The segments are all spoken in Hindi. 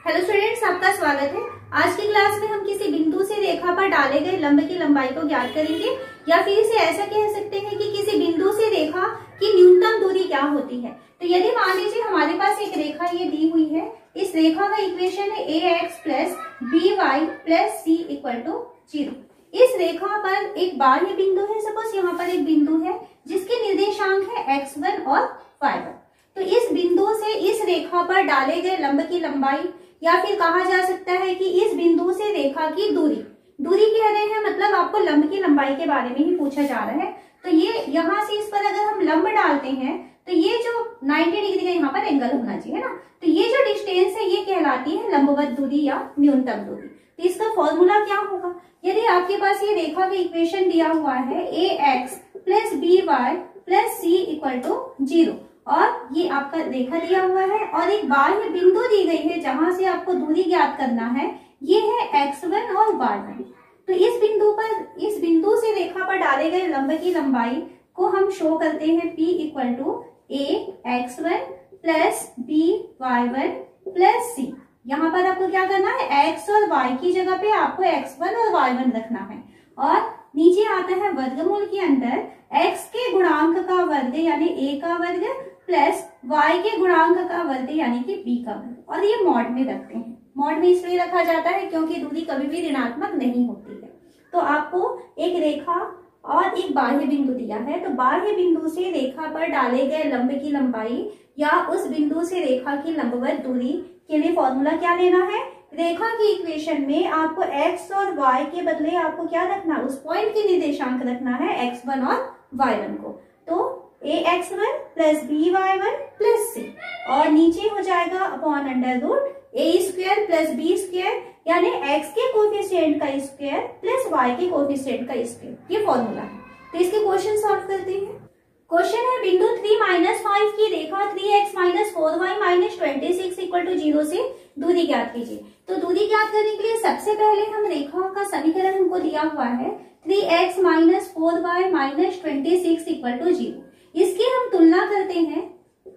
हेलो स्टूडेंट्स, आपका स्वागत है। आज की क्लास में हम किसी बिंदु से रेखा पर डाले गए लंब की लंबाई को ज्ञात करेंगे, या फिर इसे ऐसा कह सकते हैं कि किसी बिंदु से रेखा की न्यूनतम दूरी क्या होती है। तो यदि मान लीजिए हमारे पास एक रेखा ये दी हुई है, इस रेखा का इक्वेशन है ax plus by plus c equal to 0। इस रेखा पर एक बाह्य बिंदु है, सपोज यहाँ पर एक बिंदु है जिसके निर्देशांक है x1 और y1। तो इस बिंदु से इस रेखा पर डाले गए लंब की लंबाई, या फिर कहा जा सकता है कि इस बिंदु से रेखा की दूरी कह रहे हैं, मतलब आपको लंब की लंबाई के बारे में ही पूछा जा रहा है। तो ये यहाँ से इस पर अगर हम लंब डालते हैं तो ये जो 90 डिग्री का यहाँ पर एंगल होना चाहिए ना, तो ये जो डिस्टेंस है ये कहलाती है लंबवत दूरी या न्यूनतम दूरी। तो इसका फॉर्मूला क्या होगा? यदि आपके पास ये रेखा का इक्वेशन दिया हुआ है ax plus by plus c equal to 0, और ये आपका रेखा दिया हुआ है और एक बाह्य बिंदु दी गई है जहां से आपको दूरी ज्ञात करना है, ये है x1 और y1। तो इस बिंदु से रेखा पर डाले गए लंब की लंबाई को हम शो करते हैं p equal to ax1 plus by1 plus c। यहाँ पर आपको क्या करना है, x और y की जगह पे आपको x1 और y1 रखना है, और नीचे आता है वर्गमूल के अंदर x के गुणांक का वर्ग यानी a का वर्ग प्लस y के गुणांक का वर्ग यानी कि b का वर्ग, और ये मॉड में रखते हैं। मॉड में इसलिए रखा जाता है क्योंकि दूरी कभी भी ऋणात्मक नहीं होती है। तो आपको एक रेखा और एक बाह्य बिंदु दिया है, तो बाह्य बिंदु से रेखा पर डाले गए लंब की लंबाई या उस बिंदु से रेखा की लंबवत दूरी के लिए फॉर्मूला क्या लेना है? रेखा की इक्वेशन में आपको x और y के बदले आपको क्या रखना, उस पॉइंट के निर्देशांक रखना है x1 और y1 को। तो ax1 plus by1 plus c, और नीचे हो जाएगा upon under root a square plus b square, यानी x के कोफिशिएंट का स्क्वायर प्लस y के कोफिशिएंट का स्क्वायर, ये फॉर्मूला है। तो इसके क्वेश्चन सॉल्व करते हैं। क्वेश्चन है बिंदु 3-5 की रेखा 3x minus 4y minus 26 equal to 0 से दूरी ज्ञात कीजिए। तो दूरी ज्ञात करने के लिए सबसे पहले हम रेखा का समीकरण हमको दिया हुआ है 3x minus 4y minus 26 equal to 0। इसकी हम तुलना करते हैं,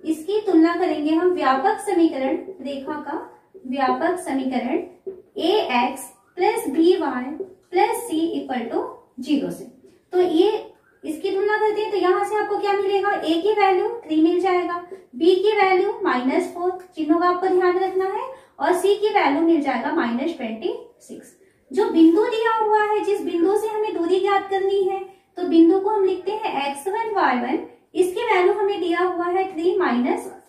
इसकी तुलना करेंगे हम व्यापक समीकरण, रेखा का व्यापक समीकरण ax plus by plus c equal to 0 से। तो ये इसकी तुलना करते हैं, तो यहाँ से आपको क्या मिलेगा, a की वैल्यू 3 मिल जाएगा, b की वैल्यू -4, चिन्हों का आपको ध्यान रखना है, और c की वैल्यू मिल जाएगा -26। जो बिंदु दिया हुआ है, जिस बिंदु से हमें दूरी ज्ञात करनी है, तो बिंदु को हम लिखते हैं x1 y1, इसकी वैल्यू हमें दिया हुआ है 3 -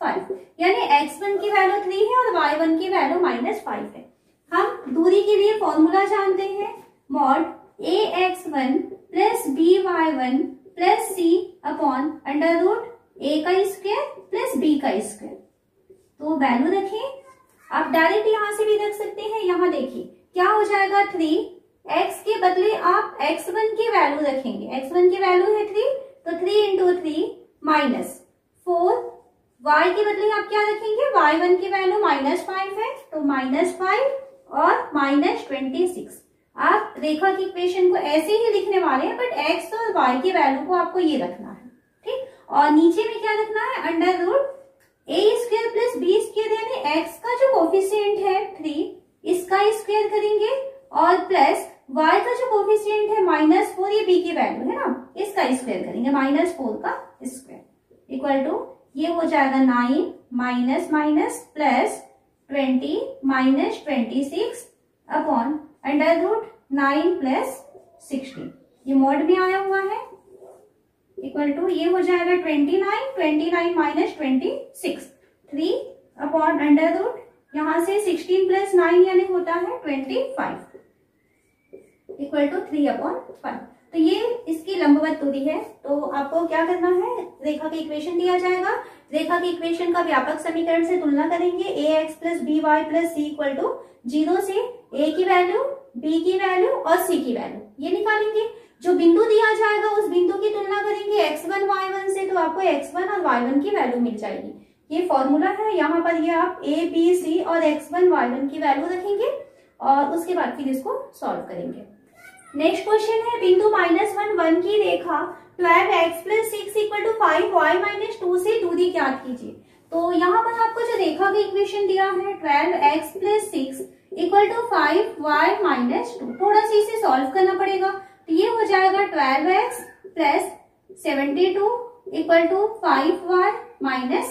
5, यानी x1 की वैल्यू 3 है और y1 की वैल्यू -5 है। हम दूरी के लिए फॉर्मूला जानते हैं, mod ax1 plus by1 plus c upon under root a का स्क्वायर प्लस b का स्क्वायर। तो वैल्यू रखें, आप डायरेक्ट यहां से भी रख सकते हैं। यहाँ देखिए क्या हो जाएगा, 3x के बदले आप x1 की वैल्यू रखेंगे, x1 की वैल्यू है 3, तो 3 इंटू 3 माइनस 4, y के बदले आप क्या रखेंगे, y1 की वैल्यू -5 है, तो -5 और -26। आप रेखा की इक्वेशन को ऐसे ही लिखने वाले हैं, बट x और y की वैल्यू को आपको ये रखना है, ठीक। और नीचे में क्या रखना है, under root a square plus b square, यानी x का जो कोफिशिएंट है 3, इसका स्क्वायर करेंगे, और प्लस y का जो कोफिशिएंट है -4, ये b की वैल्यू है ना, इसका स्क्वायर करेंगे, -4 का स्क्वायर इक्वल टू ये हो जाएगा 9 minus minus plus 20 minus 26 upon under root 9 plus 16, ये मॉड में आया हुआ है, इक्वल टू ये हो जाएगा 29 माइनस 26, 3 अपॉन अंडर रूट, यहां से 16 प्लस 9 यानी होता है 25 इक्वल टू 3 अपॉन 5। तो ये इसकी लंबवत दूरी है। तो आपको क्या करना है, रेखा का इक्वेशन दिया जाएगा, रेखा के इक्वेशन का व्यापक समीकरण से तुलना करेंगे, ax plus by plus c equal to 0 से a की वैल्यू, b की वैल्यू और c की वैल्यू ये निकालेंगे। जो बिंदु दिया जाएगा उस बिंदु की तुलना करेंगे x1 y1 से, तो आपको x1 और y1 की वैल्यू मिल जाएगी। ये फॉर्मूला है, यहाँ पर ये आप a b c और x1 y1 की वैल्यू रखेंगे और उसके बाद फिर इसको सॉल्व करेंगे। नेक्स्ट क्वेश्चन है बिंदु -1 1 की रेखा 12x plus 6 equal to 5y minus 2 से दूरी ज्ञात कीजिए। तो यहाँ पर आपको जो रेखा का इक्वेशन दिया है 12x + 6 = 5y - 2, थोड़ा सा इसे सॉल्व करना पड़ेगा। तो ये हो जाएगा 12x + 72 = 5y - 10,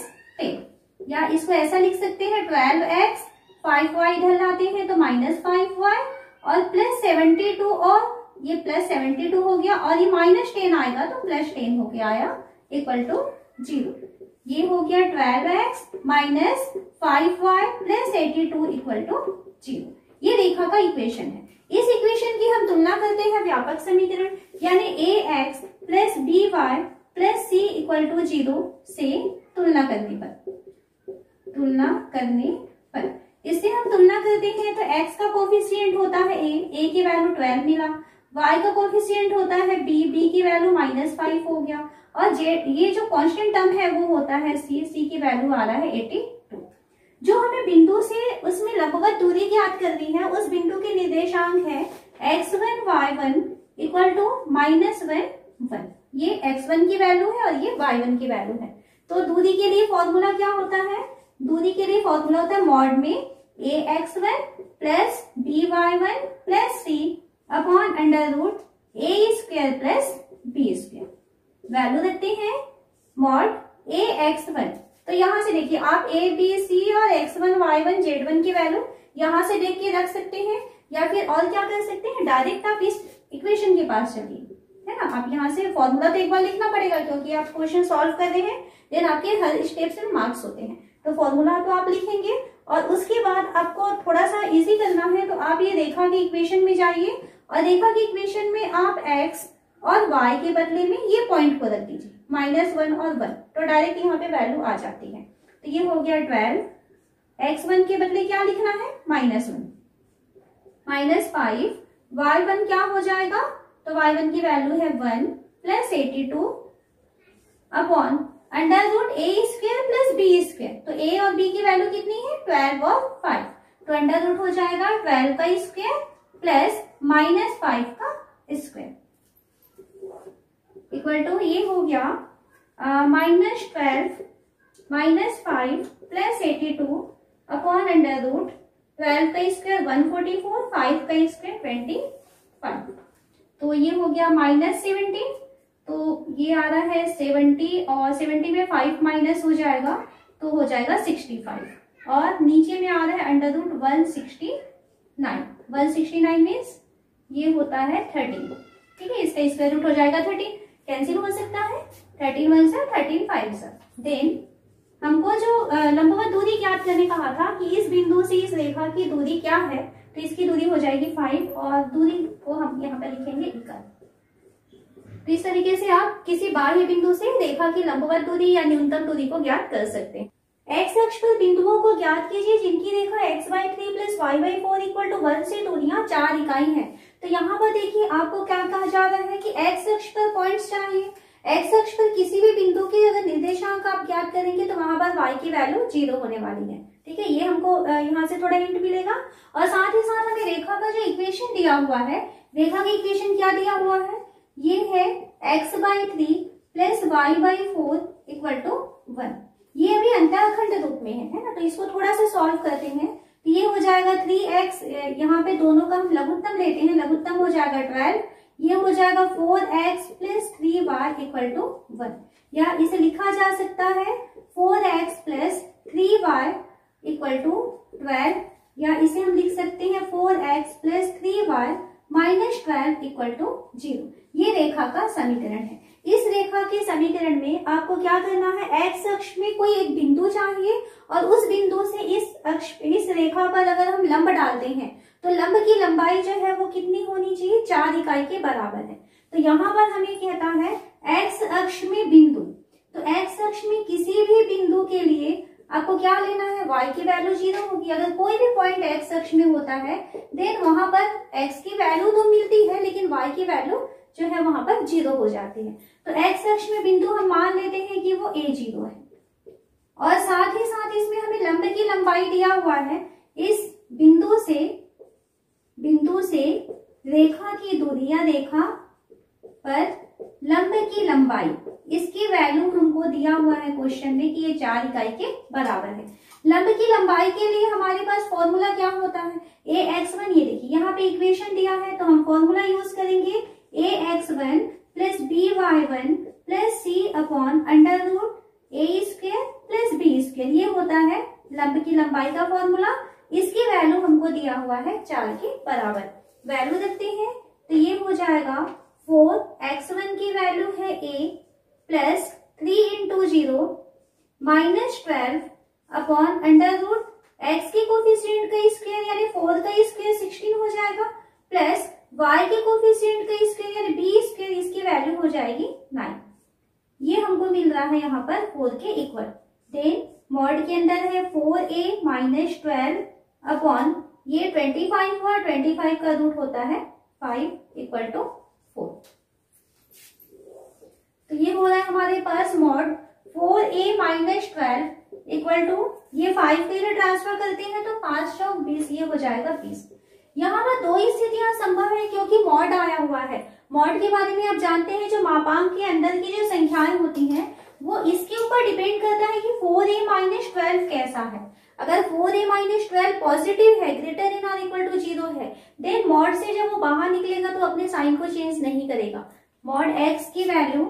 या इसको ऐसा लिख सकते हैं 12x 5y इधर लाते हैं तो -5y और +72, और ये +72 हो गया और ये -10 आएगा तो +10 हो गया आया = 0। ये हो गया 12x - 5y + 82 = 0। ये रेखा का इक्वेशन है। इस इक्वेशन की हम तुलना करते हैं व्यापक समीकरण यानी ax + by + c = 0 से तुलना करने पर इससे हम तुलना करते हैं तो x का कोफिशिएंट होता है a की वैल्यू 12 मिला, y का कोफिशिएंट होता है b की वैल्यू -5 हो गया, और z ये जो कांस्टेंट टर्म है वो होता है c की वैल्यू आ रहा है 82। जो हमें बिंदु से उसमें लंबवत दूरी ज्ञात करनी है, उस बिंदु के निर्देशांक है x1 y1 = -1 ये x1 की वैल्यू है और ये y1 की वैल्यू है। तो दूरी के लिए फॉर्मूला क्या होता है? दूरी के लिए फॉर्मूला होता है मॉड में ax1 + by1 + c upon √a² + b²। Value देते हैं मॉड ax1। तो यहां से देखिए आप a b c और x1 y1 z1 की वैल्यू यहां से देख के रख सकते हैं, या फिर और क्या कर सकते हैं, डायरेक्ट आप इस इक्वेशन के पास चलिए, है ना। आप यहाँ से फॉर्मूला तो एक बार लिखना पड़ेगा क्योंकि आप क्वेश्चन सॉल्व कर रहे हैं, देन आपके हर स्टेप से मार्क्स होते हैं। तो फॉर्मूला तो आप लिखेंगे और उसके बाद आपको थोड़ा सा इजी करना है, तो आप ये रेखा की इक्वेशन में जाइए और रेखा की इक्वेशन में आप x और y के बदले में ये पॉइंट को रख दीजिए -1 और 1, तो डायरेक्ट यहाँ पे वैल्यू आ जाती है। तो ये हो गया 12, x1 के बदले क्या लिखना है -1, -5, y1 क्या हो जाएगा, तो y1 की वैल्यू है 1 + 82 अपॉन √a² + b²। तो a और b की वैल्यू कितनी है 12 और 5, तो अंडर रूट हो जाएगा 12 का स्क्वायर प्लस -5 का स्क्वायर इक्वल टू ये हो गया -12 -5 + 82 अपॉन अंडर रूट 12 का स्क्वायर 144, 5 का स्क्वायर 25। तो ये हो गया -17, तो ये आ रहा है 70 और 70 में 5 माइनस हो जाएगा तो हो जाएगा 65, और नीचे में आ रहा है अंडर रूट 169। 169 मीन्स ये होता है 13, ठीक है। इसका स्क्वायर रूट हो जाएगा 13, कैंसिल हो सकता है 13 1 से 13 5 से। देन हमको जो लंबवत दूरी ज्ञात करने कहा था कि इस बिंदु से इस रेखा की दूरी क्या है, तो इसकी दूरी हो जाएगी 5 और दूरी को हम यहाँ पे लिखेंगे इक्वल। तो इस तरीके से आप किसी बाह्य बिंदु से रेखा की लंबवत दूरी या न्यूनतम दूरी को ज्ञात कर सकते हैं। एक्स अक्ष पर बिंदुओं को ज्ञात कीजिए जिनकी रेखा x/3 + y/4 = 1 से दूरियां 4 इकाई है। तो यहाँ पर देखिए आपको क्या कहा जा रहा है कि एक्स अक्ष पर पॉइंट्स चाहिए। एक्स अक्ष पर किसी भी बिंदु के अगर निर्देशांक आप ज्ञात करेंगे तो वहां पर y की वैल्यू 0 होने वाली है, ठीक है। ये हमको यहाँ से थोड़ा हिंट मिलेगा, और साथ ही साथ हमें रेखा का जो इक्वेशन दिया हुआ है, रेखा का इक्वेशन क्या दिया हुआ है, ये है x/3 + y/4 = 1। ये अभी अंतःखंड रूप में है ना, तो इसको थोड़ा सा सॉल्व करते हैं। तो ये हो जाएगा 3x, यहाँ पे दोनों का हम लघुत्तम लेते हैं, लघुत्तम हो जाएगा 12, ये हो जाएगा 4x + 3y = 1, या इसे लिखा जा सकता है 4x + 3y = 12, या इसे हम लिख सकते हैं 4x + 3y - 12 = 0। ये रेखा का समीकरण है। इस रेखा के समीकरण में आपको क्या करना है, एक्स अक्ष में कोई एक बिंदु चाहिए और उस बिंदु से इस रेखा पर अगर हम लंब डालते हैं तो लंब की लंबाई जो है वो कितनी होनी चाहिए, 4 इकाई के बराबर है। तो यहाँ पर हमें कहता है एक्स अक्ष में बिंदु, तो एक्स अक्ष में किसी भी बिंदु के लिए आपको क्या लेना है, y की वैल्यू 0 होगी। अगर कोई भी पॉइंट एक्स अक्ष में होता है देन वहां पर x की वैल्यू तो मिलती है लेकिन y की वैल्यू जो है वहां पर 0 हो जाती है। तो एक्स अक्ष में बिंदु हम मान लेते हैं कि वो a0 है, और साथ ही साथ इसमें हमें लंब की लंबाई दिया हुआ है। इस बिंदु से रेखा की दूरी या रेखा पर लंब की लंबाई, इसकी वैल्यू हमको दिया हुआ है क्वेश्चन में कि ये 4 इकाई के बराबर है। लंब की लंबाई के लिए हमारे पास फॉर्मूला क्या होता है, ax1, ये देखिए यहाँ पे इक्वेशन दिया है तो हम फॉर्मूला यूज करेंगे ax1 plus by1 plus c upon under root a square plus b square, ये होता है लंब की लंबाई का फॉर्मूला। इसकी वैल्यू हमको दिया हुआ है 4 के बराबर। वैल्यू रखते हैं तो ये हो जाएगा 4x1 की वैल्यू है a plus 3 into 0 minus 12 upon under root x के कोफिशिएंट का स्क्वायर यानी 4 का स्क्वायर 16 हो जाएगा, प्लस y के कोफिशिएंट का स्क्वायर यानी b स्क्वायर, इसकी वैल्यू हो जाएगी 9। ये हमको मिल रहा है यहाँ पर 4 के इक्वल। देन मॉड के अंदर है 4a माइनस 12 अपॉन ये 25 हुआ, 25 का रूट होता है 5 इक्वल टू 4। तो ये हो रहा है हमारे पास mod 4a minus 12 equal to ये 5 के लिए ट्रांसफर करते हैं तो 5 चौक 20, ये हो जाएगा 20। यहाँ पर दो स्थितियां संभव है क्योंकि मॉड आया हुआ है। मॉड के बारे में आप जानते हैं, जो मापांक के अंदर की जो संख्याएं होती हैं वो इसके ऊपर डिपेंड करता है कि 4a माइनस 12 कैसा है। अगर 4a माइनस 12 पॉजिटिव है, ग्रेटर देन और इक्वल टू 0 है, देन मॉड से जब वो बाहर निकलेगा तो अपने साइन को चेंज नहीं करेगा। मॉड x की वैल्यू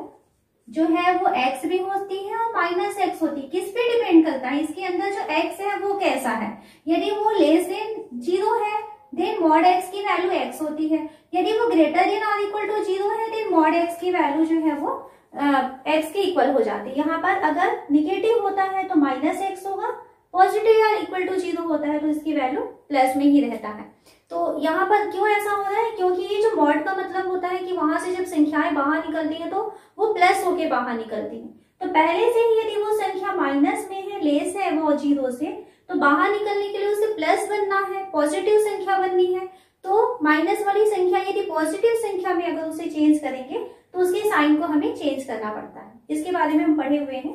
जो है वो x भी होती है और माइनस x होती है। किस पे डिपेंड करता है, इसके अंदर जो x है वो कैसा है। यदि वो लेस देन 0 है देन मॉड x की वैल्यू x होती है। यदि वो ग्रेटर देन और इक्वल टू 0 है देन मॉड x की वैल्यू जो है वो x के इक्वल हो जाती है। यहाँ पर अगर निगेटिव होता है तो माइनस x होगा, पॉजिटिव या इक्वल टू 0 होता है तो इसकी वैल्यू प्लस में ही रहता है। तो यहाँ पर क्यों ऐसा हो रहा है, क्योंकि ये जो मॉड का मतलब होता है कि वहां से जब संख्याएं बाहर निकलती है तो वो प्लस होके बाहर निकलती है। तो पहले से ही यदि वो संख्या माइनस में है, लेस है वो 0 से, तो बाहर निकलने के लिए उसे प्लस बनना है, पॉजिटिव संख्या बननी है। तो माइनस वाली संख्या यदि पॉजिटिव संख्या में अगर उसे चेंज करेंगे तो उसके साइन को हमें चेंज करना पड़ता है। इसके बारे में हम पढ़े हुए हैं।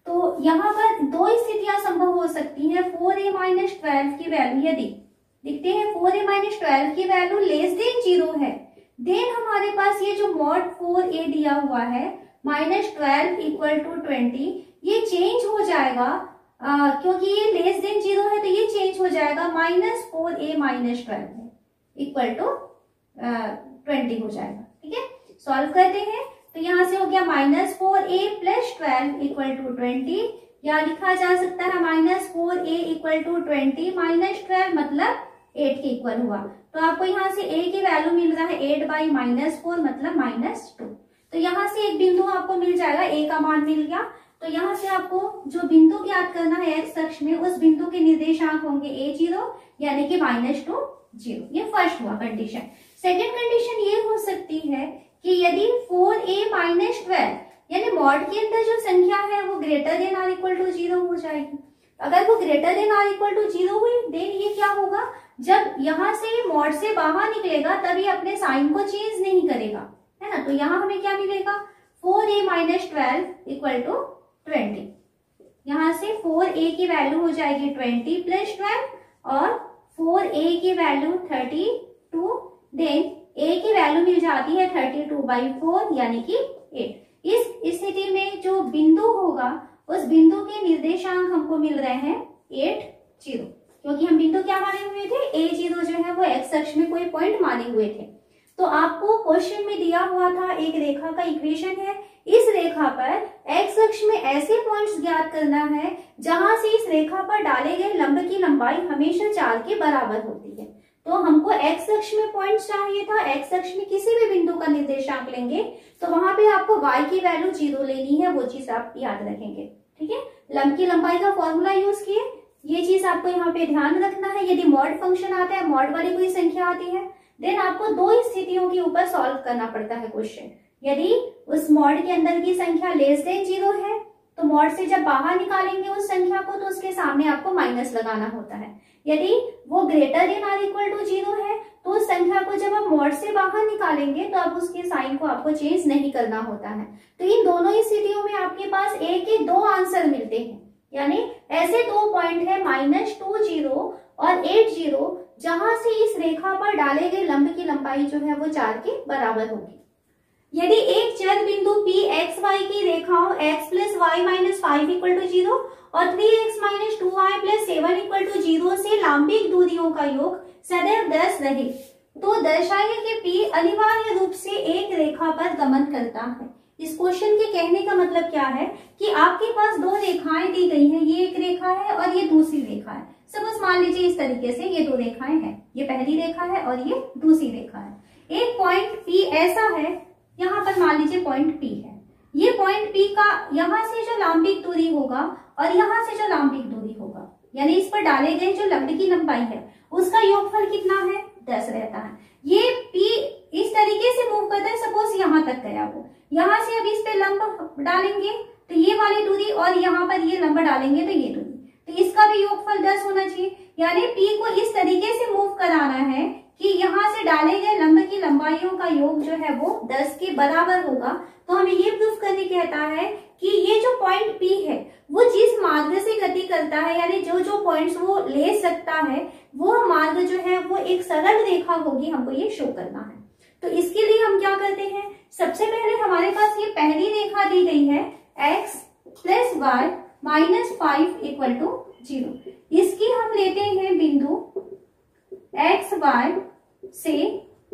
तो यहाँ पर दो स्थितियां संभव हो सकती हैं। 4a माइनस 12 की वैल्यू यदि देखते हैं 4a माइनस 12 की वैल्यू लेस देन 0 है, देन हमारे पास ये जो मॉड 4a दिया हुआ है माइनस 12 इक्वल टू 20, ये चेंज हो जाएगा क्योंकि ये लेस देन 0 है तो ये चेंज हो जाएगा minus 4a minus 12 equal to 20 हो जाएगा। ठीक है, सॉल्व करते हैं तो यहाँ से हो गया minus 4a plus 12 equal to 20, या लिखा जा सकता है minus 4a equal to 20 minus 12 मतलब 8 के इक्वल हुआ। तो आपको यहाँ से a की वैल्यू मिल रहा है 8 बाई माइनस 4 मतलब माइनस 2। तो यहाँ से एक बिंदु आपको मिल जाएगा, a का मान मिल गया। तो यहाँ से आपको जो बिंदु ज्ञात करना है x अक्ष में, उस बिंदु के निर्देशांक होंगे a0 यानी कि -2 0। ये फर्स्ट हुआ कंडीशन। सेकेंड कंडीशन ये हो सकती है कि यदि 4a माइनस 12 यानी मॉड के अंदर जो संख्या है वो ग्रेटर देन और इक्वल टू 0 हो जाएगी। अगर वो ग्रेटर देन और इक्वल टू 0 हुई देन ये क्या होगा, जब यहाँ से मॉड से बाहर निकलेगा तब ये अपने साइन को चेंज नहीं करेगा, है ना। तो यहाँ हमें क्या मिलेगा 4a माइनस 12 इक्वल टू 20। यहाँ से 4a की वैल्यू हो जाएगी 20 प्लस 12 और 4a की वैल्यू 32, देन a की वैल्यू मिल जाती है 32/4 यानी कि 8। इस स्थिति में जो बिंदु होगा उस बिंदु के निर्देशांक हमको मिल रहे हैं 8 0, क्योंकि हम बिंदु क्या माने हुए थे, a0 जो है वो x अक्ष में कोई पॉइंट माने हुए थे। तो आपको क्वेश्चन में दिया हुआ था एक रेखा का इक्वेशन है, इस रेखा पर x अक्ष में ऐसे पॉइंट्स ज्ञात करना है जहां से इस रेखा पर डाले गए लंब की लंबाई हमेशा 4 के बराबर होती है। तो हमको x अक्ष में पॉइंट चाहिए था, x अक्ष में किसी भी बिंदु का निर्देशांक लेंगे तो वहां पे आपको y की वैल्यू 0 लेनी है, वो चीज आप याद रखेंगे। ठीक है, लंब की लंबाई का फॉर्मूला यूज किए, ये चीज आपको यहाँ पे ध्यान रखना है। यदि मॉड फंक्शन आता है, मॉड वाली कोई संख्या आती है, देन आपको दो स्थितियों के ऊपर सॉल्व करना पड़ता है क्वेश्चन। यदि उस मॉड के अंदर की संख्या लेस देन 0 है तो मॉड से जब बाहर निकालेंगे उस संख्या को तो उसके सामने आपको माइनस लगाना होता है। यदि वो ग्रेटर देन और इक्वल टू 0 है तो उस संख्या को जब आप मॉड से बाहर निकालेंगे तो अब उसके साइन को आपको चेंज नहीं करना होता है। तो इन दोनों स्थितियों में आपके पास a के दो आंसर मिलते हैं, यानी ऐसे दो पॉइंट है -2 0 और 8 0 जहां से इस रेखा पर डाले गए लंब की लंबाई जो है वो 4 के बराबर होगी। यदि एक चर बिंदु P x y की रेखाओं x plus y minus 5 equal to 0 और 3x minus 2y plus 7 equal to 0 से लंबिक दूरियों का योग सदैव 10 रहे तो दर्शाइए कि P अनिवार्य रूप से एक रेखा पर गमन करता है। इस क्वेश्चन के कहने का मतलब क्या है कि आपके पास दो रेखाएं दी गई हैं, ये एक रेखा है और ये दूसरी रेखा है। सपोज मान लीजिए इस तरीके से ये दो रेखाएं हैं, ये पहली रेखा है और ये दूसरी रेखा है। एक पॉइंट P ऐसा है, यहाँ पर मान लीजिए पॉइंट P है। ये पॉइंट P का यहाँ से जो लंबिक दूरी होगा और यहाँ से जो लंबिक दूरी होगा, यानी इस पर डाले गए जो लंब की लंबाई है उसका योगफल कितना है, 10 रहता है। ये P इस तरीके से मूव करता है, सपोज यहाँ तक गया वो, यहाँ से अब इस पे लंब डालेंगे तो ये वाली दूरी और यहाँ पर ये लंब डालेंगे तो ये दूरी, तो इसका भी योगफल 10 होना चाहिए। यानी P को इस तरीके से मूव कराना है कि यहाँ से डाले गए लंब की लंबाइयों का योग जो है वो 10 के बराबर होगा। तो हमें ये प्रूफ करके कहता है कि ये जो पॉइंट P है वो जिस मार्ग से गति करता है, यानी जो जो पॉइंट्स वो ले सकता है वो मार्ग जो है वो एक सरल रेखा होगी, हमको ये शो करना है। तो इसके लिए हम क्या करते हैं, सबसे पहले हमारे पास ये पहली रेखा दी गई है x plus y minus 5 equal to 0। इसकी हम लेते हैं बिंदु x y से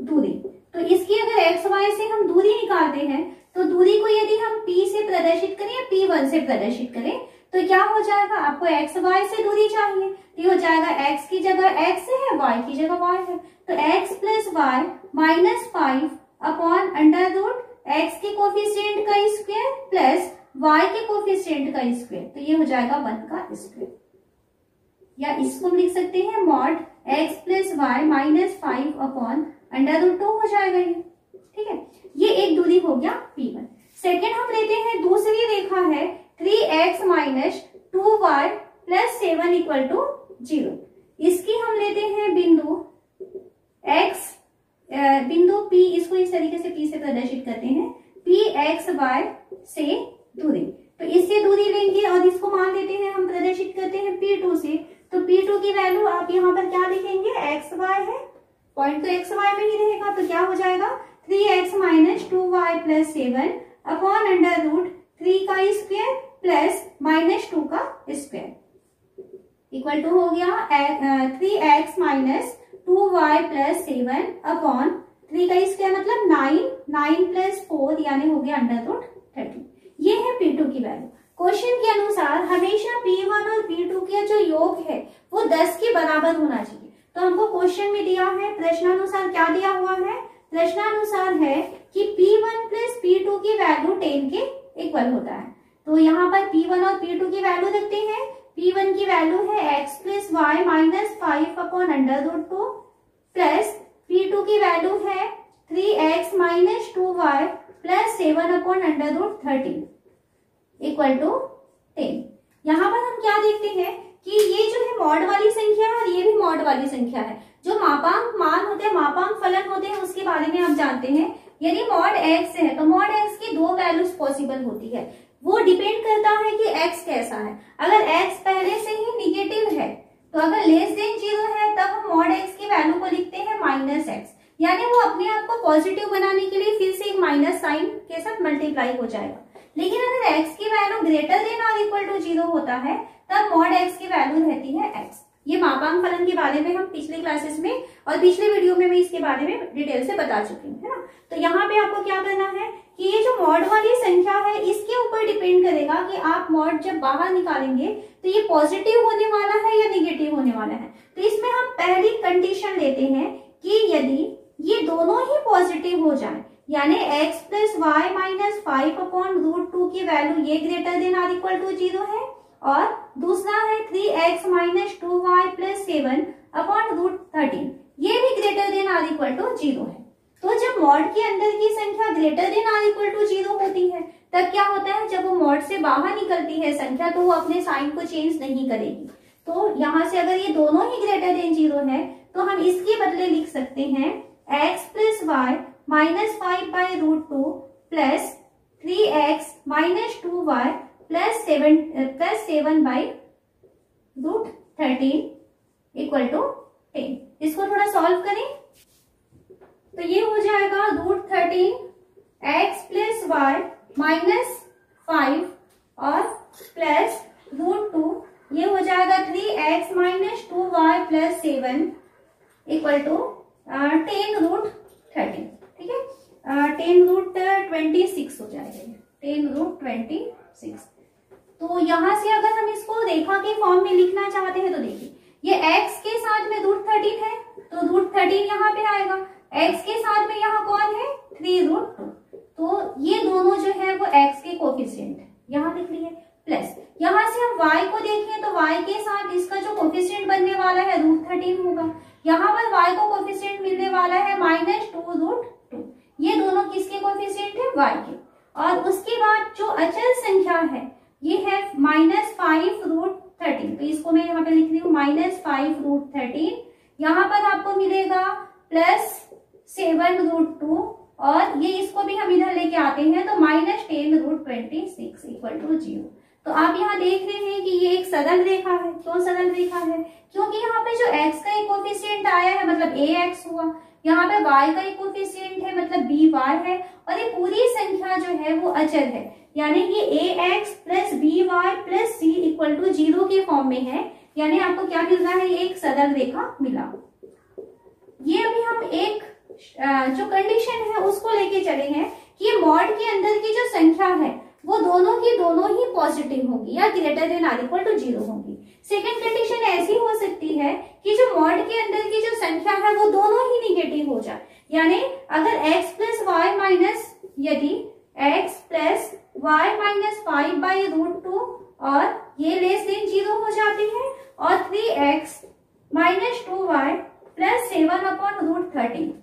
दूरी। तो इसकी अगर x y से हम दूरी निकालते हैं तो दूरी को यदि हम P से प्रदर्शित करें या P1 से प्रदर्शित करें तो क्या हो जाएगा, आपको x y से दूरी चाहिए, ये हो जाएगा x की जगह x है, y की जगह y है, तो x plus y minus 5 upon under root x के कोफिशिएंट का स्क्वायर प्लस y के कोफिशिएंट का स्क्वायर, तो ये हो जाएगा 1 का स्क्वायर। या इसको हम लिख सकते हैं mod x plus y minus 5 upon under root 2 हो जाएगा ये, ठीक है। ये एक दूरी हो गया P1। सेकेंड हम लेते हैं दूसरी रेखा है 3x minus 2y plus 7 equal to 0। इसकी हम लेते हैं बिंदु x, बिंदु P, इसको इस तरीके से P से प्रदर्शित करते हैं, Pxy से दूरी। तो इससे दूरी लेंगे और इसको मान लेते हैं हम प्रदर्शित करते हैं P2 से, तो P2 की वैल्यू आप यहाँ पर क्या लिखेंगे, xy है, पॉइंट तो xy में ही रहेगा, तो क्या हो जाएगा 3x minus 2y plus 7 upon under root 3 का स्क्वायर प्लस माइनस 2 का स्क्वायर इक्वल टू हो गया 3x minus 2y plus 7 upon 3 का स्क्वायर मतलब 9 प्लस 4 यानी हो गया अंडर रूट 30। ये है P2 की वैल्यू। क्वेश्चन के अनुसार हमेशा P1 और P2 का जो योग है वो 10 के बराबर होना चाहिए। तो हमको क्वेश्चन में दिया है, प्रश्नानुसार क्या दिया हुआ है, प्रश्नानुसार है कि P1 प्लस P2 की वैल्यू 10 के इक्वल होता है। तो यहाँ पर P1 और P2 की वैल्यू रखते हैं। P1 की वैल्यू है x plus y minus 5 upon under root 2 plus P2 की वैल्यू है 3x minus 2y plus 7 upon under root 13 equal to 10। यहाँ पर हम क्या देखते हैं कि ये जो है मॉड वाली संख्या है और ये भी मॉड वाली संख्या है। जो मापांक मान होते हैं, मापांक फलन होते हैं, उसके बारे में आप जानते हैं। यदि मॉड x है तो मॉड x की दो वैल्यूज पॉसिबल होती है, वो डिपेंड करता है कि x कैसा है। अगर x पहले से ही निगेटिव है तो अगर लेस देन 0 है तब हम मॉड x की वैल्यू को लिखते हैं माइनस x, यानी वो अपने आप को पॉजिटिव बनाने के लिए फिर से एक माइनस साइन के साथ मल्टीप्लाई हो जाएगा। लेकिन अगर x की वैल्यू ग्रेटर देन और इक्वल टू 0 होता है तब मॉड x की वैल्यू रहती है x। ये मापांक फलन के बारे में हम पिछले क्लासेस में और पिछले वीडियो में भी इसके बारे में डिटेल से बता चुके हैं, है ना। तो यहाँ पे आपको क्या करना है कि ये जो मॉड वाली संख्या है इसके ऊपर डिपेंड करेगा कि आप मॉड जब बाहर निकालेंगे तो ये पॉजिटिव होने वाला है या निगेटिव होने वाला है। तो इसमें हम पहली कंडीशन लेते हैं कि यदि ये दोनों ही पॉजिटिव हो जाए, यानी x plus y minus 5 upon root 2 की वैल्यू ये greater than or equal to 0 है, और दूसरा है 3x minus 2y plus 7 upon root 13 ये भी greater than or equal to 0 है। तो जब मॉड के अंदर की संख्या greater than or equal to 0 होती है तब क्या होता है, जब वो मॉड से बाहर निकलती है संख्या तो वो अपने साइन को चेंज नहीं करेगी। तो यहाँ से अगर ये दोनों ही ग्रेटर देन 0 है तो हम इसके बदले लिख सकते हैं x plus y minus 5 by root 2 plus 3x minus 2y plus 7 by root 13 equal to 10। इसको थोड़ा सॉल्व करें तो ये हो जाएगा root 13 x plus y minus 5 और प्लस √2, ये हो जाएगा 3x minus 2y plus 7 equal to 10√13, ठीक है, 10√26 हो जाएगा, 10√26। तो यहां से अगर हम इसको रेखा के फॉर्म में लिखना चाहते हैं तो देखिए, ये x के साथ में √13 है तो √13 यहाँ पे आएगा, x के साथ में यहाँ कौन है 3√2, तो ये दोनों जो है वो x के कोफिशिएंट है, यहाँ लिख लिए। प्लस यहाँ से हम y को देखें तो y के साथ इसका जो कोफिशिएंट बनने वाला है √13 होगा, यहाँ पर y को कोफिशिएंट मिलने वाला है -2√2, ये दोनों किसके कोफिशिएंट है y के। और उसके बाद जो अचल संख्या है ये है -5√13, तो इसको मैं यहाँ पे लिख रही हूँ -5√13, यहाँ पर आपको मिलेगा +7√2 और ये इसको भी हम इधर लेके आते हैं तो -10√26 इक्वल टू 0। तो आप यहाँ देख रहे हैं कि ये एक सरल रेखा है। क्यों सरल रेखा है? क्योंकि यहाँ पे जो x का एक कोफिशिएंट आया है मतलब ax हुआ, यहाँ पे y का एक कोफिशिएंट है मतलब by है, और ये पूरी संख्या जो है वो अचर है, यानी कि ax plus by plus c equal to 0 के फॉर्म में है, यानी आपको क्या मिल रहा है, ये एक सरल रेखा मिला। ये अभी हम एक जो कंडीशन है उसको लेके चले हैं कि ये मॉड के अंदर की जो संख्या है वो दोनों की दोनों ही पॉजिटिव होंगी या greater than or equal to 0 होंगी। सेकंड कंडीशन ऐसी हो सकती है कि जो मॉड के अंदर की जो संख्या है वो दोनों ही निगेटिव हो जाए, यानी अगर x प्लस वाई माइनस, यदि x प्लस वाई माइनस 5/√2 और ये लेस देन 0 हो जाती है, और 3x माइनस 2y प्लस 7/√13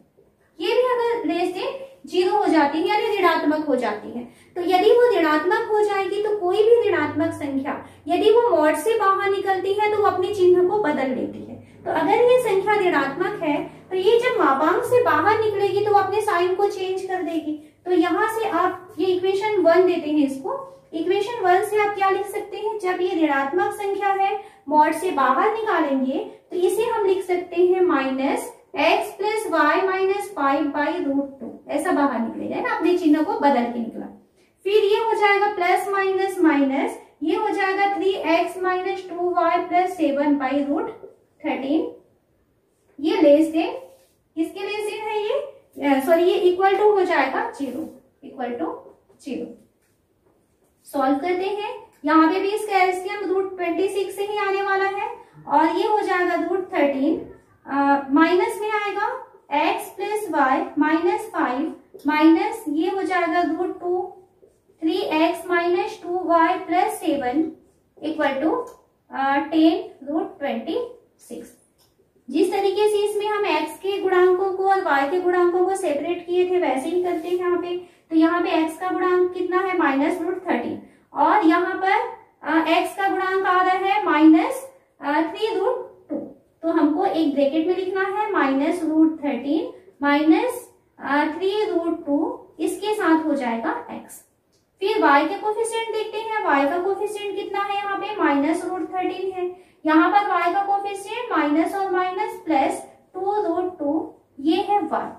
ये भी अगर लेस देन 0 हो जाती है यानी ऋणात्मक हो जाती है, तो यदि वो ऋणात्मक हो जाएगी तो कोई भी ऋणात्मक संख्या यदि वो मॉड से बाहर निकलती है तो वो अपने चिन्ह को बदल लेती है। तो अगर ये संख्या ऋणात्मक है तो ये जब मापांक से बाहर निकलेगी तो वो अपने साइन को चेंज कर देगी। तो यहाँ से आप ये इक्वेशन 1 देते हैं, इसको इक्वेशन 1 से आप क्या लिख सकते हैं, जब ये ऋणात्मक संख्या है मॉड से बाहर निकालेंगे तो इसे हम लिख सकते हैं -x प्लस वाई माइनस 5/√2, ऐसा बाहर निकलेगा ना, अपने चिन्ह को बदल के निकला। फिर ये हो जाएगा प्लस माइनस माइनस, ये हो जाएगा 3x माइनस 2y प्लस 7/√13, ये लेस देन, किसके लेस देन है ये, सॉरी ये इक्वल टू हो जाएगा 0, इक्वल टू 0। सॉल्व करते हैं, यहाँ पे भी इसका एलसीएम √26 से ही आने वाला है, और ये हो जाएगा √13 माइनस में आएगा x plus y minus 5 minus ये हो जाएगा √2 3x minus 2y plus 7 equal to 10√26। जिस तरीके से इसमें हम x के गुणांकों को और y के गुणांकों को सेपरेट किए थे वैसे ही करते हैं यहाँ पे। तो यहाँ पे x का गुणांक कितना है -√13 और यहाँ पर x का गुणांक आ रहा है -3√2। तो हमको एक ब्रैकेट में लिखना है -√13 -3√2, इसके साथ हो जाएगा x। फिर y के कोफिशिएंट देखते हैं, y का कोफिशिएंट कितना है, यहाँ पे -√13 है, यहाँ पर y का कोफिशिएंट माइनस और माइनस प्लस 2√2 ये है 1,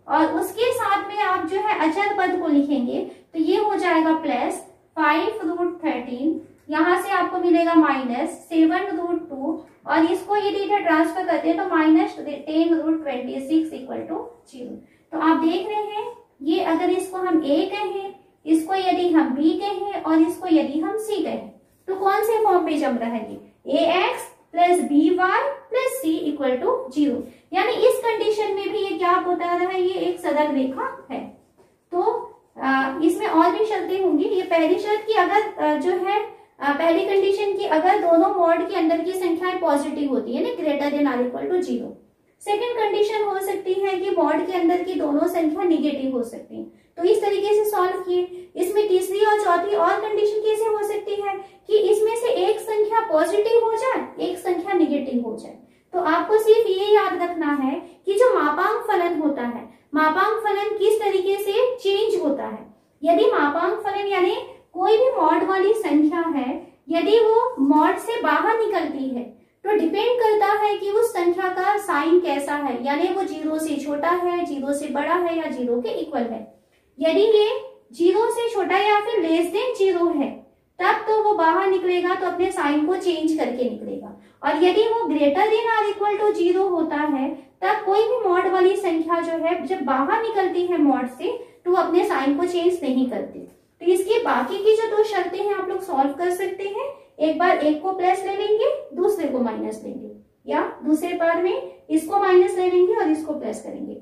और उसके साथ में आप जो है अचर पद को लिखेंगे तो ये हो जाएगा प्लस 5√13, यहाँ से आपको मिलेगा -7√2, और इसको यदि इधर ट्रांसफर करते हैं तो -10√26 इक्वल टू 0। तो आप देख रहे हैं ये अगर इसको हम a कहें, इसको यदि हम b कहें और इसको यदि हम c कहें तो कौन से फॉर्म पे जम रहा है, ये ax plus by plus c equal to 0, यानी इस कंडीशन में भी ये क्या बता रहा है, ये एक सरल रेखा है। तो इसमें और भी शर्तें होंगी। ये पहली शर्त की अगर जो है पहली कंडीशन की अगर दोनों मॉड के अंदर की संख्याएं पॉजिटिव होती है ना, greater than or equal to 0। Second condition हो सकती है कि मॉड के अंदर की दोनों संख्या निगेटिव हो सकती है। तो इस तरीके से सॉल्व किए। इसमें तीसरी और चौथी और कंडीशन कैसे हो सकती है कि इसमें से एक संख्या पॉजिटिव हो जाए, एक संख्या निगेटिव हो जाए। तो आपको सिर्फ ये याद रखना है कि जो मापांक फलन होता है, मापांक फलन किस तरीके से चेंज होता है। यदि मापांक फलन यानी कोई भी मॉड वाली संख्या है, यदि वो मॉड से बाहर निकलती है तो डिपेंड करता है कि उस संख्या का साइन कैसा है, यानी वो 0 से छोटा है, 0 से बड़ा है या 0 के इक्वल है। यदि ये 0 से छोटा या फिर लेस देन 0 है तब तो वो बाहर निकलेगा, तो अपने साइन को चेंज करके निकलेगा। और यदि वो greater than or equal to 0 होता है तब कोई भी मॉड वाली संख्या जो है जब बाहर निकलती है मॉड से तो अपने साइन को चेंज नहीं करती। तो इसकी बाकी की जो दो शर्तें हैं आप लोग सॉल्व कर सकते हैं। एक बार एक को प्लस ले लेंगे, दूसरे को माइनस लेंगे, या दूसरे बार में इसको माइनस ले लेंगे और इसको प्लस करेंगे।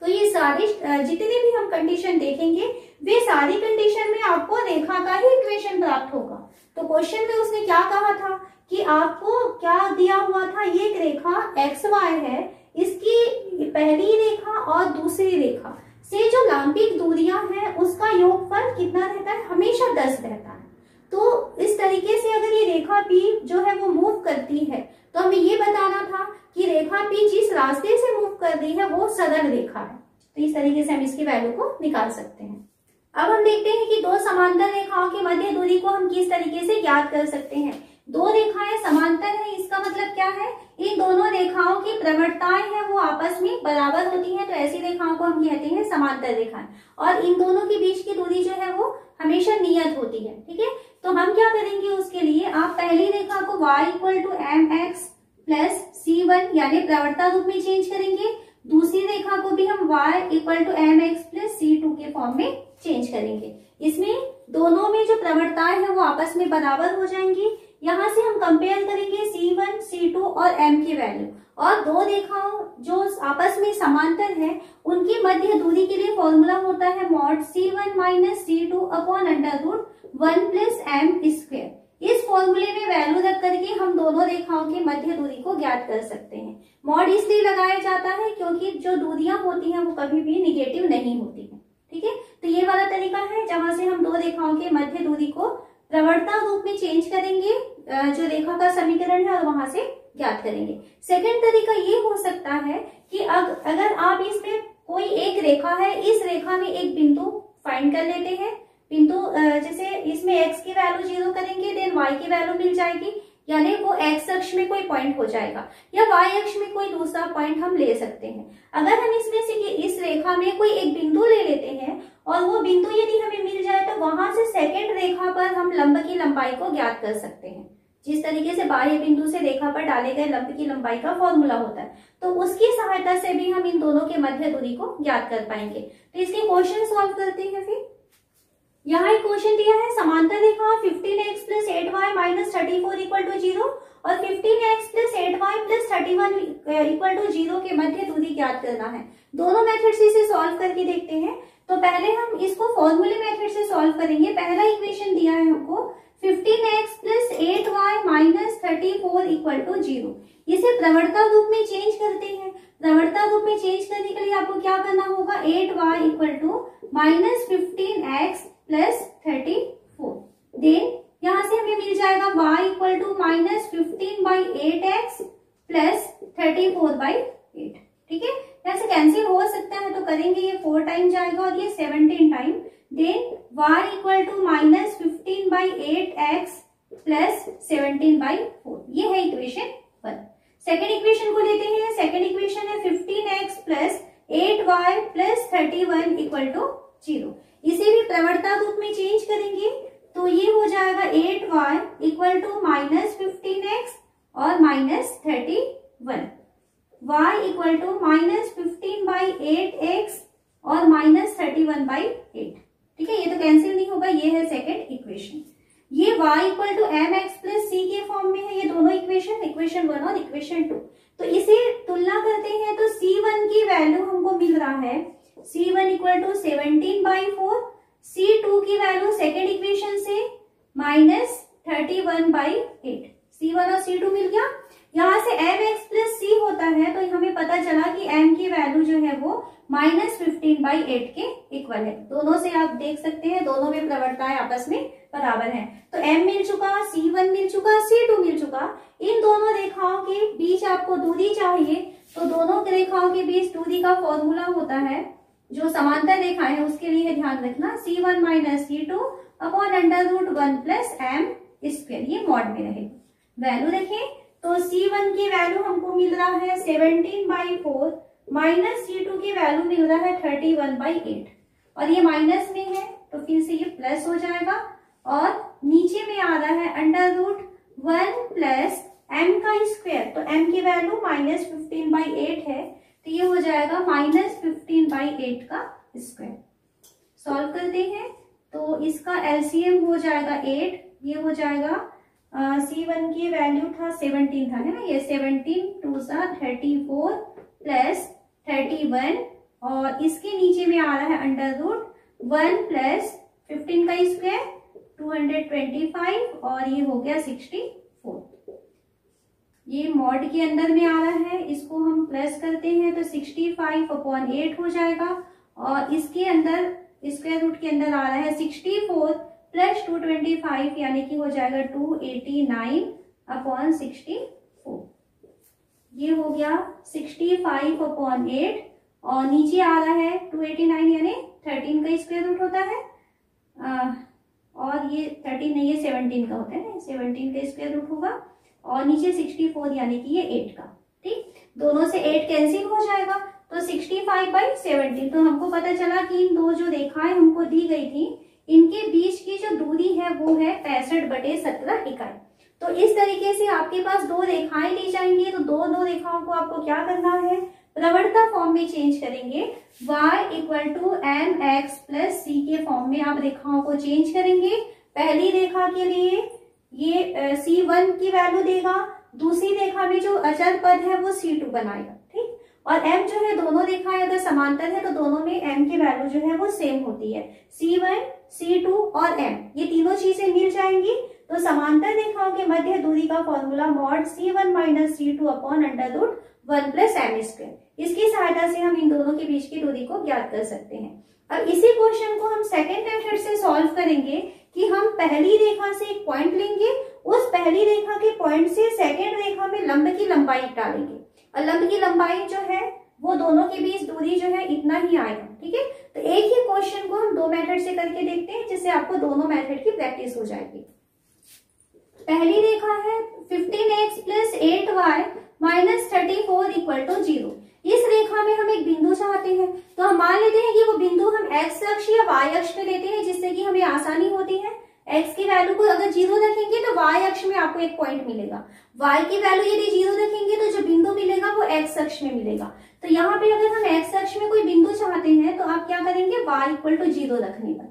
तो ये सारी जितने भी हम कंडीशन देखेंगे वे सारी कंडीशन में आपको रेखा का ही इक्वेशन प्राप्त होगा। तो क्वेश्चन में उसने क्या कहा था कि आपको क्या दिया हुआ था, ये एक रेखा एक्स वाई है, इसकी पहली रेखा और दूसरी रेखा से जो लंबिक दूरियां हैं उसका योगफल कितना रहता है, हमेशा 10 रहता है। तो इस तरीके से अगर ये रेखा P जो है वो मूव करती है तो हमें ये बताना था कि रेखा P जिस रास्ते से मूव कर रही है वो सरल रेखा है। तो इस तरीके से हम इसकी वैल्यू को निकाल सकते हैं। अब हम देखते हैं कि दो समांतर रेखाओं की मध्य दूरी को हम किस तरीके से ज्ञात कर सकते हैं। दो रेखाएं समांतर हैं, इसका मतलब क्या है, इन दोनों रेखाओं की प्रवणताएं हैं वो आपस में बराबर होती हैं, तो ऐसी रेखाओं को हम कहते हैं समांतर रेखाएं। और इन दोनों के बीच की दूरी जो है वो हमेशा नियत होती है। ठीक है, तो हम क्या करेंगे उसके लिए, आप पहली रेखा को y equal to M x plus c1 यानी प्रवणता रूप में चेंज करेंगे, दूसरी रेखा को भी हम y equal to M x plus c2 के फॉर्म में चेंज करेंगे। इसमें दोनों में जो प्रवणताएं हैं वो आपस में बराबर हो जाएंगी। यहाँ से हम कंपेयर करेंगे c1, c2 और m की वैल्यू, और दो रेखाओं जो आपस में समांतर है उनकी मध्य दूरी के लिए फॉर्मूला होता है mod c1 minus c2 upon under root 1 plus m square. इस फॉर्मूले में वैल्यू रख करके हम दोनों रेखाओं की मध्य दूरी को ज्ञात कर सकते हैं। मॉड इसलिए लगाया जाता है क्योंकि जो दूरियां होती हैं वो कभी भी निगेटिव नहीं होती है। ठीक है, तो ये वाला तरीका है जहां से हम दो रेखाओं के मध्य दूरी को प्रवणता रूप में चेंज करेंगे, जो रेखा का समीकरण है और वहां से ज्ञात करेंगे। सेकंड तरीका ये हो सकता है कि अगर आप इसमें कोई एक रेखा है, इस रेखा में एक बिंदु फाइंड कर लेते हैं। बिंदु जैसे इसमें x की वैल्यू 0 करेंगे देन y की वैल्यू मिल जाएगी, यानी वो x अक्ष में कोई पॉइंट हो जाएगा, या y अक्ष में कोई दूसरा पॉइंट हम ले सकते हैं। अगर हम इसमें से इस रेखा में कोई एक बिंदु ले लेते हैं और वो बिंदु यदि हमें मिल जाए तो वहां से सेकंड रेखा पर हम लंब की लंबाई को ज्ञात कर सकते हैं। जिस तरीके से बाह्य बिंदु से रेखा पर डाले गए लंब की लंबाई का फॉर्मूला होता है, तो उसकी सहायता से भी हम इन दोनों के मध्य दूरी को ज्ञात कर पाएंगे। तो इसके क्वेश्चन सॉल्व करते हैं। फिर यहाँ एक क्वेश्चन दिया है, समांतर रेखा 15x plus 8y minus 34 equal to 0 और 15x plus 8y plus 31 equal to 0 के मध्य दूरी ज्ञात करना है। दोनों मेथड से इसे सॉल्व करके देखते हैं। तो पहले हम इसको फॉर्मूले मेथड से सॉल्व करेंगे। पहला इक्वेशन दिया है हमको 15x plus 8y minus 34 equal to 0। इसे प्रवणता रूप में चेंज करते हैं। प्रवणता रूप में चेंज करने के लिए आपको क्या करना होगा, 8y equal to minus 15x plus 34। Then यहाँ से हमें मिल जाएगा y equal to minus 15 by 8x plus 34 by 8। ठीक है, यहाँ से कैंसिल हो सकता है तो करेंगे, ये 4 टाइम जाएगा और ये 17 time. Then y equal to minus 15 by 8x plus 17 by 4। ये है इक्वेशन 1। सेकेंड इक्वेशन को लेते हैं। सेकेंड इक्वेशन है 15x plus 8y plus 31 equal to 0। इसे भी प्रवणता रूप में चेंज करेंगे तो ये हो जाएगा 8y equal to minus 15x और minus 31, y equal to minus 15 by 8x और माइनस 31 बाई 8। ठीक है, ये तो कैंसिल नहीं होगा। ये है सेकेंड इक्वेशन। ये y equal to M x plus C के फॉर्म में है। ये दोनों इक्वेशन 1 और इक्वेशन 2। तो इसे तुलना करते हैं तो c1 की वैल्यू हमको मिल रहा है c1 equal to 17 by 4, c2 की वैल्यू सेकेंड इक्वेशन से माइनस 31 बाई 8। c1 और c2 मिल गया। यहाँ से एम एक्स प्लस सी होता है तो हमें पता चला कि m की वैल्यू जो है वो माइनस 15 बाई 8 के इक्वल है। दोनों से आप देख सकते हैं दोनों में प्रवणताएं आपस में बराबर हैं। तो m मिल चुका, c1 मिल चुका, c2 मिल चुका। इन दोनों रेखाओं के बीच आपको दूरी चाहिए तो दोनों रेखाओं के बीच दूरी का फॉर्मूला होता है जो समांतर रेखा है उसके लिए ध्यान रखना, c1 minus c2 upon under root 1 plus m square. ये मॉड में रहेगा। वैल्यू देखें तो c1 की वैल्यू हमको मिल रहा है 17 बाई 4 माइनस c2 की वैल्यू मिल रहा है 31 बाई 8 और ये माइनस में है तो फिर से ये प्लस हो जाएगा, और नीचे में आ रहा है अंडर रूट 1 प्लस m का स्क्वायर, तो m की वैल्यू -15/8 है, तो ये हो जाएगा -15/8 का स्क्वायर। सॉल्व करते हैं तो इसका एलसीएम हो जाएगा 8, ये हो जाएगा C1 की वैल्यू था 17 था, है ना, ये 17 2 सा 34 प्लस 31, और इसके नीचे में आ रहा है अंडर रूट 1 प्लस 15 का स्क्वायर 225, और ये हो गया 64। ये मॉड के अंदर में आ रहा है, इसको हम प्लस करते हैं तो 65/8 हो जाएगा, और इसके अंदर स्क्वायर रूट के अंदर आ रहा है 64 प्लस 225, यानी कि हो जाएगा 289/64। ये हो गया 65/8, और नीचे आ रहा है 289 यानी 13 का स्क्वायर रूट होता है, और ये 13 नहीं, ये 17 का होता है, 17 का स्क्वायर रूट होगा, और नीचे 64 यानी कि ये 8 का। ठीक, दोनों से 8 कैंसिल हो जाएगा, तो 65/17। तो हमको पता चला कि इन दो जो रेखाएं हमको दी गई थी, इनके बीच की जो दूरी है वो है 65/17 इकाई। तो इस तरीके से आपके पास दो रेखाएं ली जाएंगी, तो दो रेखाओं को आपको क्या करना है, प्रवणता फॉर्म में चेंज करेंगे। y = mx + c के फॉर्म में आप रेखाओं को चेंज करेंगे। पहली रेखा के लिए ये C1 की वैल्यू देगा, दूसरी रेखा में जो अचर पद है वो C2 बनाएगा। ठीक, और m जो है, दोनों रेखाएं अगर समांतर है तो दोनों में m की वैल्यू जो है वो सेम होती है। C1 C2 और m, ये तीनों चीजें मिल जाएंगी, तो समांतर रेखाओं के मध्य दूरी का formula mod C1 - C2/√1 + m²। इसकी सहायता से हम इन दोनों के बीच की दूरी को ज्ञात कर सकते हैं। अब इसी क्वेश्चन को हम सेकेंड मेथड से सॉल्व करेंगे कि हम पहली रेखा से एक पॉइंट लेंगे, उस पहली रेखा के पॉइंट से सेकेंड रेखा में लंब की लंबाई डालेंगे, और लंब की लंबाई जो है वो दोनों के बीच दूरी जो है इतना ही आएगा। ठीक है, तो एक ही क्वेश्चन को हम दो मेथड से करके देखते हैं, जिससे आपको दोनों मेथड की प्रैक्टिस हो जाएगी। पहली रेखा है 15x + 8y - 34 = 0। इस रेखा में हम एक बिंदु चाहते हैं, तो हम मान लेते हैं कि वो बिंदु हम x अक्ष या y अक्ष पे लेते हैं, जिससे कि हमें आसानी होती है। x की वैल्यू को अगर 0 रखेंगे तो y अक्ष में आपको एक पॉइंट मिलेगा, y की वैल्यू यदि 0 रखेंगे तो जो बिंदु मिलेगा वो x अक्ष में मिलेगा। तो यहाँ पे अगर हम x अक्ष में कोई बिंदु चाहते हैं तो आप क्या करेंगे, y = 0 रखने पर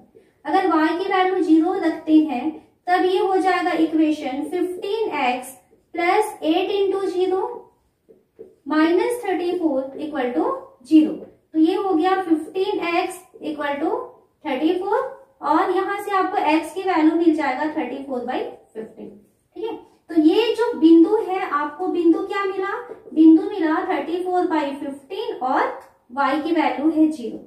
अगर y की वैल्यू 0 रखते हैं तब ये हो जाएगा इक्वेशन 15x + 8 × 0 - 34 = 0। तो ये हो गया 15x = 34, और यहाँ से आपको x की वैल्यू मिल जाएगा 34/15। ठीक है, तो ये जो बिंदु है, आपको बिंदु क्या मिला, बिंदु मिला 34/15, और y की वैल्यू है 0।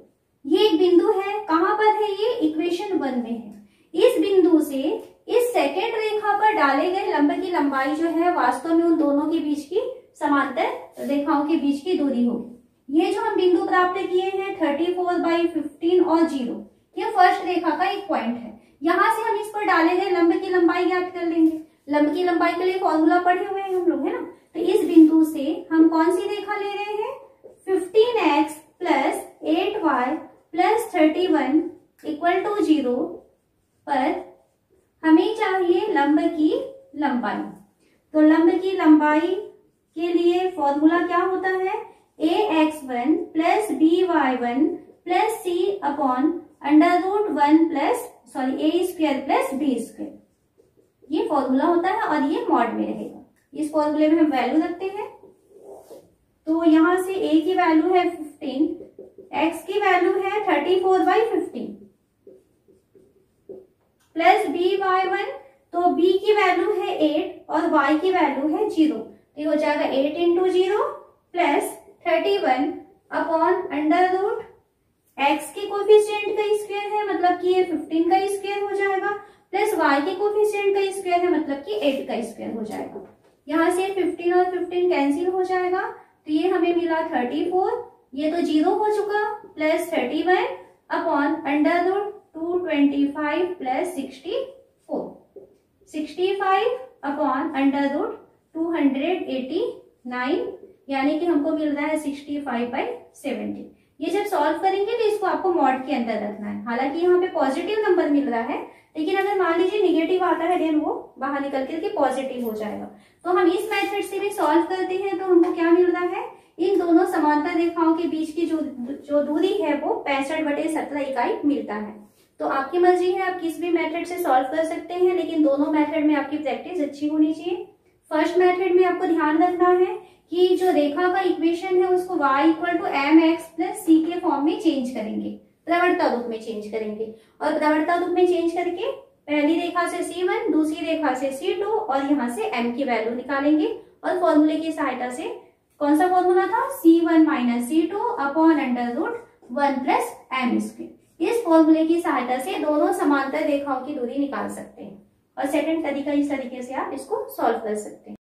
ये एक बिंदु है, कहाँ पर है, ये इक्वेशन 1 में है। इस बिंदु से इस सेकेंड रेखा पर डाले गए लंब की लंबाई जो है वास्तव में उन दोनों के बीच की समांतर रेखाओं के बीच की दूरी होगी। ये जो हम बिंदु प्राप्त किए हैं 34/15 और 0, ये फर्स्ट रेखा का एक पॉइंट है। यहाँ से हम इस पर डाले गए लंब की लंबाई ज्ञात कर लेंगे। लंब की लंबाई के लिए फॉर्मूला पढ़े हुए हैं हम लोग, है ना। तो इस बिंदु से हम कौन सी रेखा ले रहे हैं, 15x + 8y + 31 = 0 पर हमें चाहिए लंब की लंबाई। तो लंब की लंबाई के लिए फॉर्मूला क्या होता है, ax1 + by1 + c/√1 a² + b², ये फॉर्मूला होता है, और ये मॉड में रहेगा। इस फॉर्मूले में हम वैल्यू रखते हैं, तो यहाँ से a की वैल्यू है 15, x की वैल्यू है 34/15 प्लस by1, तो b की वैल्यू है 8 और y की वैल्यू है 0, तो ये हो जाएगा 8 × 0 + 31/√, x के कोफिशिएंट का स्क्वायर है, मतलब कि ये 15 का स्क्वायर हो जाएगा, प्लस y के कोफिशिएंट का स्क्वायर है, मतलब कि 8 का स्क्वायर हो जाएगा। यहाँ से 15 और 15 कैंसिल हो जाएगा, तो ये हमें मिला 34, ये तो 0 हो चुका, प्लस 31/√225 + 64, 65/289, यानी कि हमको मिल रहा है 65/70। ये जब सॉल्व करेंगे तो इसको आपको मॉड के अंदर रखना है। हालांकि यहाँ पे पॉजिटिव नंबर मिल रहा है, लेकिन अगर मान लीजिए निगेटिव आता है देन वो बाहर निकल करके पॉजिटिव हो जाएगा। तो हम इस मेथड से भी सॉल्व करते हैं तो हमको क्या मिल रहा है, इन दोनों समांतर रेखाओं के बीच की जो दूरी है वो 65/17 इकाई मिलता है। तो आपकी मर्जी है, आप किस भी मेथड से सॉल्व कर सकते हैं, लेकिन दोनों मेथड में आपकी प्रैक्टिस अच्छी होनी चाहिए। फर्स्ट मेथड में आपको ध्यान रखना है कि जो रेखा का इक्वेशन है उसको y = mx + c के फॉर्म में चेंज करेंगे, प्रवणता रूप में चेंज करेंगे। और प्रवणता रूप में चेंज करके पहली रेखा से C1, दूसरी रेखा से C2 और यहाँ से m की वैल्यू निकालेंगे। और फॉर्मूले की सहायता से, कौन सा फॉर्मूला था, C1 - C2 /√1 + m²। इस फॉर्मूले की सहायता से दोनों समांतर रेखाओं की दूरी निकाल सकते हैं। और सेकंड तरीका, इस तरीके से आप इसको सॉल्व कर सकते हैं।